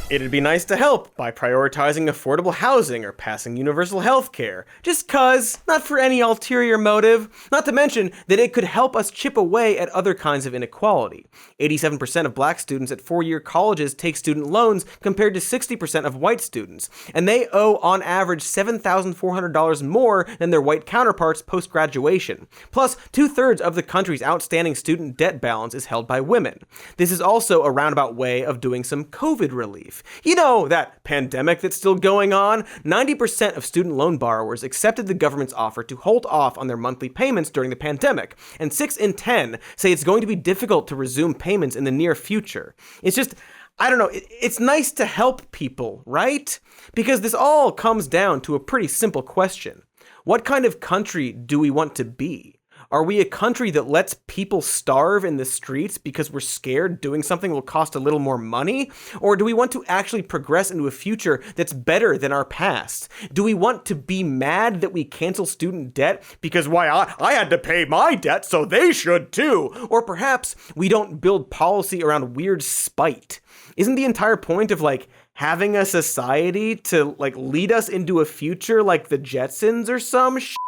It'd be nice to help by prioritizing affordable housing or passing universal health care. Just cuz, not for any ulterior motive. Not to mention that it could help us chip away at other kinds of inequality. 87% of black students at four-year colleges take student loans compared to 60% of white students, and they owe on average $7,400 more than their white counterparts post-graduation. Plus, 2/3 of the country's outstanding student debt balance is held by women. This is also a roundabout way of doing some COVID relief. You know, that pandemic that's still going on? 90% of student loan borrowers accepted the government's offer to hold off on their monthly payments during the pandemic, and 6 in 10 say it's going to be difficult to resume payments in the near future. It's just, I don't know, it's nice to help people, right? Because this all comes down to a pretty simple question. What kind of country do we want to be? Are we a country that lets people starve in the streets because we're scared doing something will cost a little more money? Or do we want to actually progress into a future that's better than our past? Do we want to be mad that we cancel student debt because I had to pay my debt, so they should too? Or perhaps we don't build policy around weird spite. Isn't the entire point of having a society to lead us into a future like the Jetsons or some shit?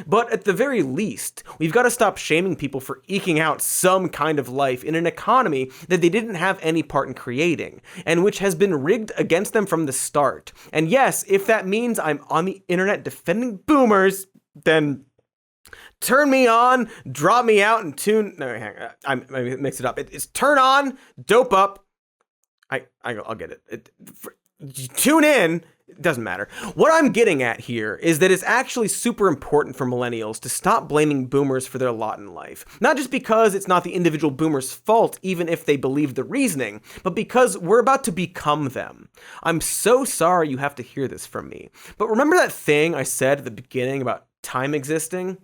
But at the very least, we've got to stop shaming people for eking out some kind of life in an economy that they didn't have any part in creating, and which has been rigged against them from the start. And yes, if that means I'm on the internet defending boomers, then turn me on, drop me out, and I mix it up. It's turn on, dope up. I'll get it. Tune in. It doesn't matter. What I'm getting at here is that it's actually super important for millennials to stop blaming boomers for their lot in life. Not just because it's not the individual boomer's fault, even if they believe the reasoning, but because we're about to become them. I'm so sorry you have to hear this from me. But remember that thing I said at the beginning about time existing?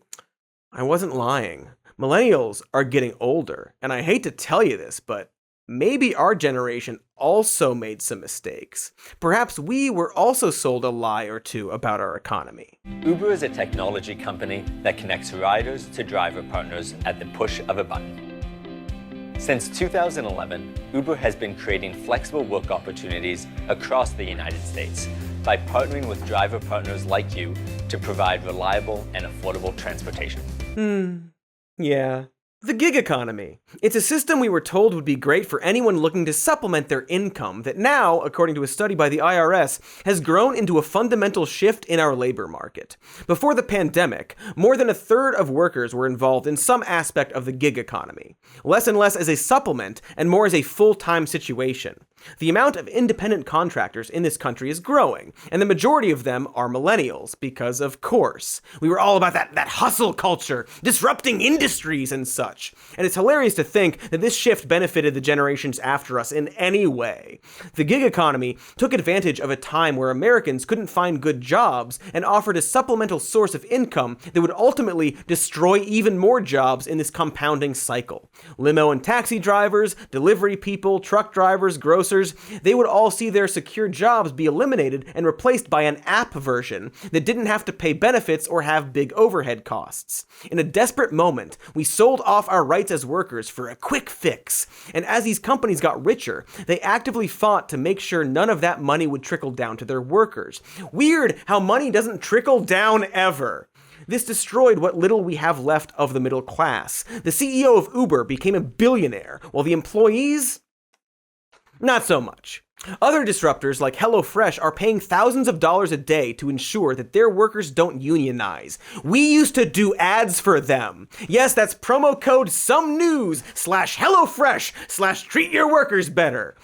I wasn't lying. Millennials are getting older, and I hate to tell you this, but maybe our generation also made some mistakes. Perhaps we were also sold a lie or two about our economy. Uber is a technology company that connects riders to driver partners at the push of a button. Since 2011, Uber has been creating flexible work opportunities across the United States by partnering with driver partners like you to provide reliable and affordable transportation. Yeah. The gig economy. It's a system we were told would be great for anyone looking to supplement their income that now, according to a study by the IRS, has grown into a fundamental shift in our labor market. Before the pandemic, more than 1/3 of workers were involved in some aspect of the gig economy. Less and less as a supplement and more as a full-time situation. The amount of independent contractors in this country is growing, and the majority of them are millennials, because of course. We were all about that hustle culture, disrupting industries and such. And it's hilarious to think that this shift benefited the generations after us in any way. The gig economy took advantage of a time where Americans couldn't find good jobs and offered a supplemental source of income that would ultimately destroy even more jobs in this compounding cycle. Limo and taxi drivers, delivery people, truck drivers, grocers, they would all see their secure jobs be eliminated and replaced by an app version that didn't have to pay benefits or have big overhead costs. In a desperate moment, we sold off our rights as workers for a quick fix, and as these companies got richer, they actively fought to make sure none of that money would trickle down to their workers. Weird how money doesn't trickle down ever. This destroyed what little we have left of the middle class. The CEO of Uber became a billionaire, while the employees, not so much. Other disruptors like HelloFresh are paying thousands of dollars a day to ensure that their workers don't unionize. We used to do ads for them. Yes, that's promo code SOMENEWS/HelloFresh/treat your workers better.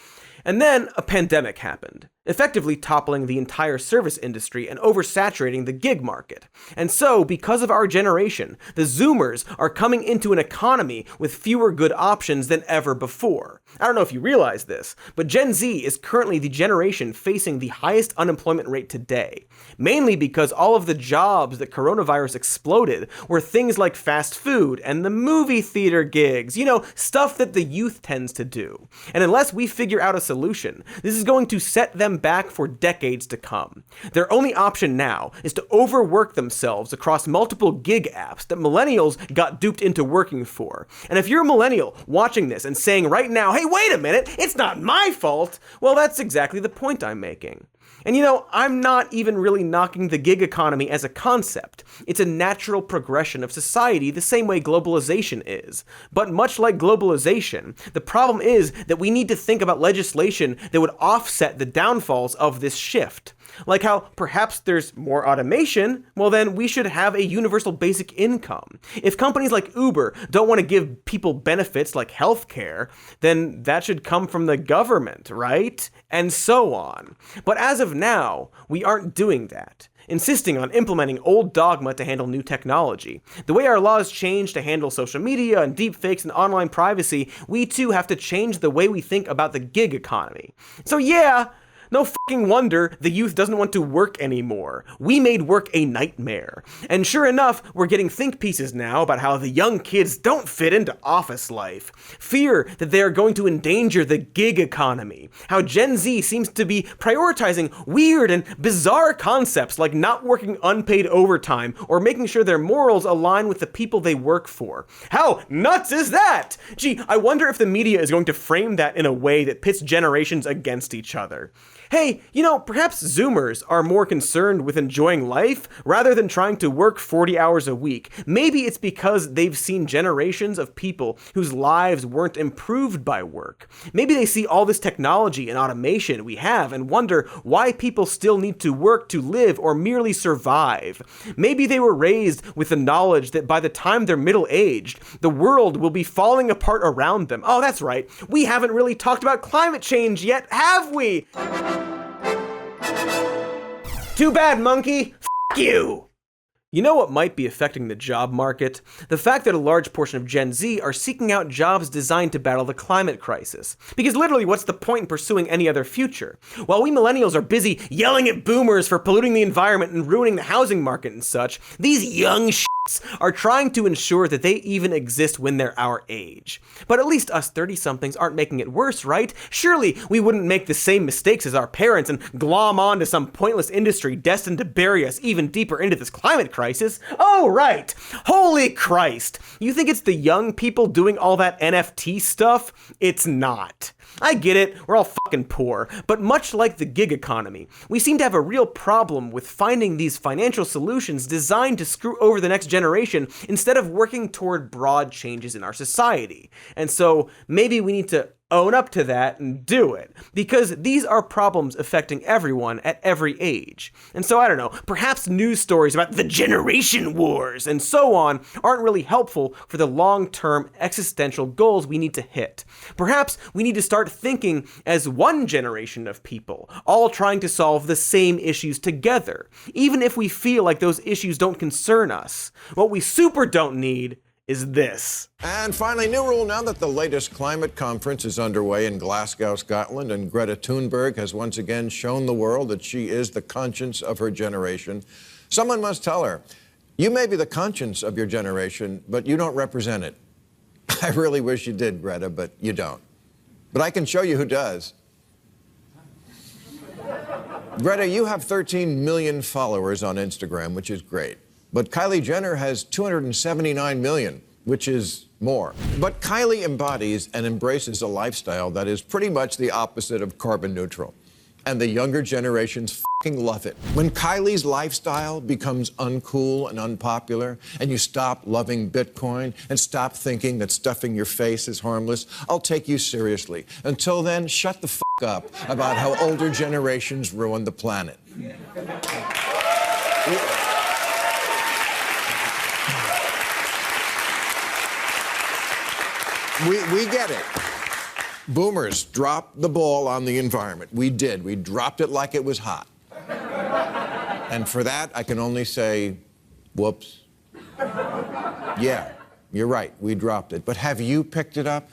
And then a pandemic happened, effectively toppling the entire service industry and oversaturating the gig market. And so, because of our generation, the Zoomers are coming into an economy with fewer good options than ever before. I don't know if you realize this, but Gen Z is currently the generation facing the highest unemployment rate today, mainly because all of the jobs that coronavirus exploded were things like fast food and the movie theater gigs, stuff that the youth tends to do. And unless we figure out a solution, this is going to set them back for decades to come. Their only option now is to overwork themselves across multiple gig apps that millennials got duped into working for. And if you're a millennial watching this and saying right now, hey, wait a minute, it's not my fault, well, that's exactly the point I'm making. And I'm not even really knocking the gig economy as a concept. It's a natural progression of society the same way globalization is. But much like globalization, the problem is that we need to think about legislation that would offset the downfalls of this shift. Like how perhaps there's more automation, well then we should have a universal basic income. If companies like Uber don't want to give people benefits like healthcare, then that should come from the government, right? And so on. But as of now, we aren't doing that, insisting on implementing old dogma to handle new technology. The way our laws change to handle social media and deepfakes and online privacy, we too have to change the way we think about the gig economy. So yeah, no fucking wonder the youth doesn't want to work anymore. We made work a nightmare. And sure enough, we're getting think pieces now about how the young kids don't fit into office life. Fear that they are going to endanger the gig economy. How Gen Z seems to be prioritizing weird and bizarre concepts like not working unpaid overtime or making sure their morals align with the people they work for. How nuts is that? Gee, I wonder if the media is going to frame that in a way that pits generations against each other. Hey, perhaps Zoomers are more concerned with enjoying life rather than trying to work 40 hours a week. Maybe it's because they've seen generations of people whose lives weren't improved by work. Maybe they see all this technology and automation we have and wonder why people still need to work to live or merely survive. Maybe they were raised with the knowledge that by the time they're middle-aged, the world will be falling apart around them. Oh, that's right. We haven't really talked about climate change yet, have we? Too bad, monkey. F*** you! You know what might be affecting the job market? The fact that a large portion of Gen Z are seeking out jobs designed to battle the climate crisis. Because literally, what's the point in pursuing any other future? While we millennials are busy yelling at boomers for polluting the environment and ruining the housing market and such, these young shits are trying to ensure that they even exist when they're our age. But at least us 30-somethings aren't making it worse, right? Surely we wouldn't make the same mistakes as our parents and glom on to some pointless industry destined to bury us even deeper into this climate crisis. Oh, right. Holy Christ. You think it's the young people doing all that NFT stuff? It's not. I get it, we're all fucking poor, but much like the gig economy, we seem to have a real problem with finding these financial solutions designed to screw over the next generation instead of working toward broad changes in our society. And so maybe we need to own up to that and do it. Because these are problems affecting everyone at every age. And so, I don't know, perhaps news stories about the generation wars and so on aren't really helpful for the long-term existential goals we need to hit. Perhaps we need to start thinking as one generation of people, all trying to solve the same issues together, even if we feel like those issues don't concern us. What we super don't need is this. And finally, new rule now that the latest climate conference is underway in Glasgow, Scotland, and Greta Thunberg has once again shown the world that she is the conscience of her generation. Someone must tell her, you may be the conscience of your generation, but you don't represent it. I really wish you did, Greta, but you don't. But I can show you who does. Greta, you have 13 million followers on Instagram, which is great. But Kylie Jenner has 279 million, which is more. But Kylie embodies and embraces a lifestyle that is pretty much the opposite of carbon neutral. And the younger generations fucking love it. When Kylie's lifestyle becomes uncool and unpopular, and you stop loving Bitcoin and stop thinking that stuffing your face is harmless, I'll take you seriously. Until then, shut the fuck up about how older generations ruin the planet. We get it. Boomers dropped the ball on the environment. We did. We dropped it like it was hot. And for that, I can only say, whoops. Yeah, you're right. We dropped it. But have you picked it up?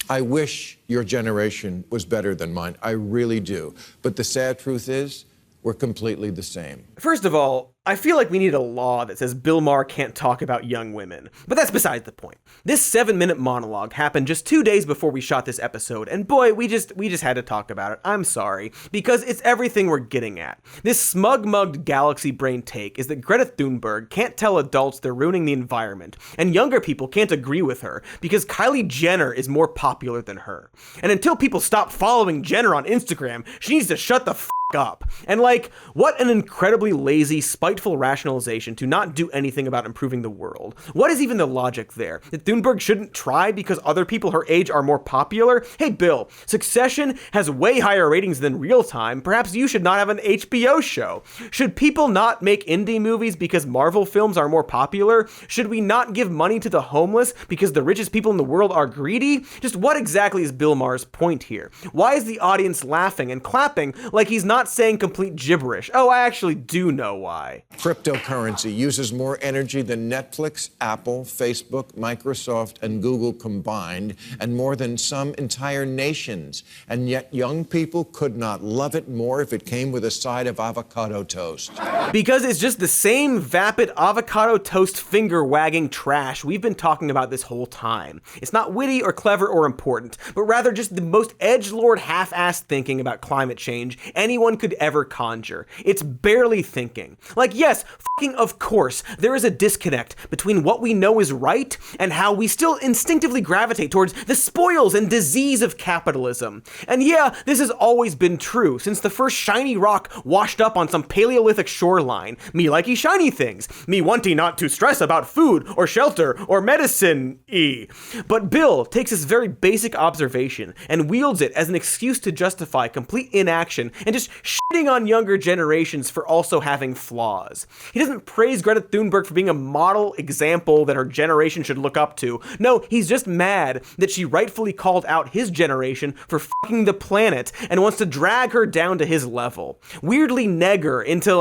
I wish your generation was better than mine. I really do. But the sad truth is, we're completely the same. First of all, I feel like we need a law that says Bill Maher can't talk about young women. But that's besides the point. This 7-minute monologue happened just 2 days before we shot this episode, and boy, we just had to talk about it. I'm sorry, because it's everything we're getting at. This smug-mugged galaxy brain take is that Greta Thunberg can't tell adults they're ruining the environment, and younger people can't agree with her because Kylie Jenner is more popular than her. And until people stop following Jenner on Instagram, she needs to shut the up. And like, what an incredibly lazy, spiteful rationalization to not do anything about improving the world. What is even the logic there? That Thunberg shouldn't try because other people her age are more popular? Hey Bill, Succession has way higher ratings than Real Time. Perhaps you should not have an HBO show. Should people not make indie movies because Marvel films are more popular? Should we not give money to the homeless because the richest people in the world are greedy? Just what exactly is Bill Maher's point here? Why is the audience laughing and clapping like he's not saying complete gibberish? Oh, I actually do know why. Cryptocurrency uses more energy than Netflix, Apple, Facebook, Microsoft, and Google combined, and more than some entire nations. And yet young people could not love it more if it came with a side of avocado toast. Because it's just the same vapid avocado toast finger-wagging trash we've been talking about this whole time. It's not witty or clever or important, but rather just the most edgelord half-assed thinking about climate change anyone could ever conjure. It's barely thinking. Like, yes, fucking of course, there is a disconnect between what we know is right and how we still instinctively gravitate towards the spoils and disease of capitalism. And yeah, this has always been true since the first shiny rock washed up on some Paleolithic shoreline. Me likey shiny things. Me wanting not to stress about food or shelter or medicine-y. But Bill takes this very basic observation and wields it as an excuse to justify complete inaction and just shitting on younger generations for also having flaws. He doesn't praise Greta Thunberg for being a model example that her generation should look up to. No, he's just mad that she rightfully called out his generation for fucking the planet and wants to drag her down to his level. Weirdly neg her into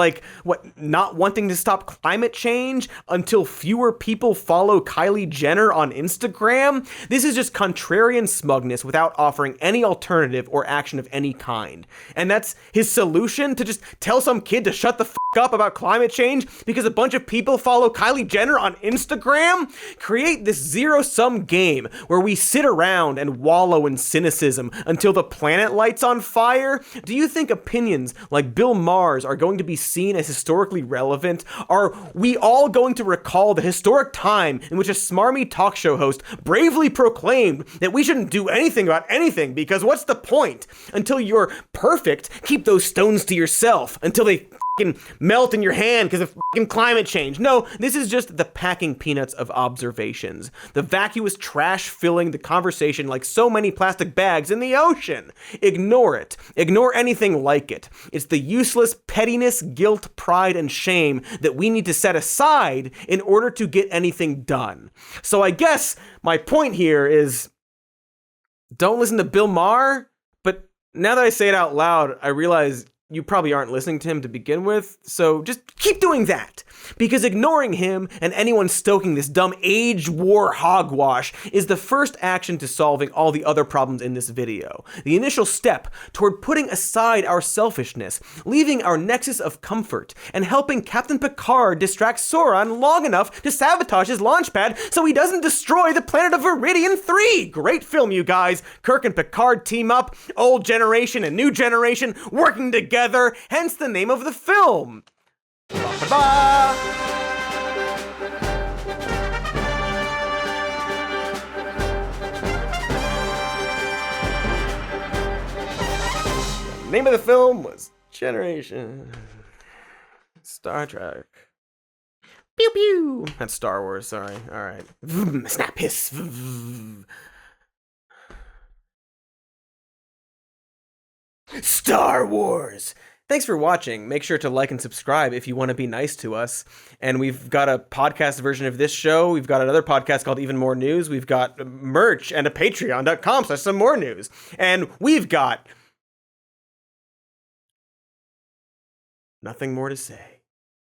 not wanting to stop climate change until fewer people follow Kylie Jenner on Instagram. This is just contrarian smugness without offering any alternative or action of any kind. And that's his solution, to just tell some kid to shut the fuck up about climate change because a bunch of people follow Kylie Jenner on Instagram? Create this zero-sum game where we sit around and wallow in cynicism until the planet lights on fire? Do you think opinions like Bill Maher's are going to be seen as historically relevant? Are we all going to recall the historic time in which a smarmy talk show host bravely proclaimed that we shouldn't do anything about anything because what's the point? Until you're perfect, keep those stones to yourself until they melt in your hand because of climate change. No, this is just the packing peanuts of observations. The vacuous trash filling the conversation like so many plastic bags in the ocean. Ignore it. Ignore anything like it. It's the useless pettiness, guilt, pride, and shame that we need to set aside in order to get anything done. So I guess my point here is don't listen to Bill Maher, but now that I say it out loud, I realize you probably aren't listening to him to begin with, so just keep doing that. Because ignoring him and anyone stoking this dumb age war hogwash is the first action to solving all the other problems in this video. The initial step toward putting aside our selfishness, leaving our nexus of comfort, and helping Captain Picard distract Sauron long enough to sabotage his launch pad so he doesn't destroy the planet of Viridian 3. Great film, you guys. Kirk and Picard team up, old generation and new generation working together, hence the name of the film. Ba-ba-ba. The name of the film was Generation Star Trek. Pew pew. That's Star Wars, sorry. Alright. Snap hiss. Star Wars. Thanks for watching. Make sure to like and subscribe if you want to be nice to us. And we've got a podcast version of this show. We've got another podcast called Even More News. We've got merch and a patreon.com/some more news. And we've got nothing more to say.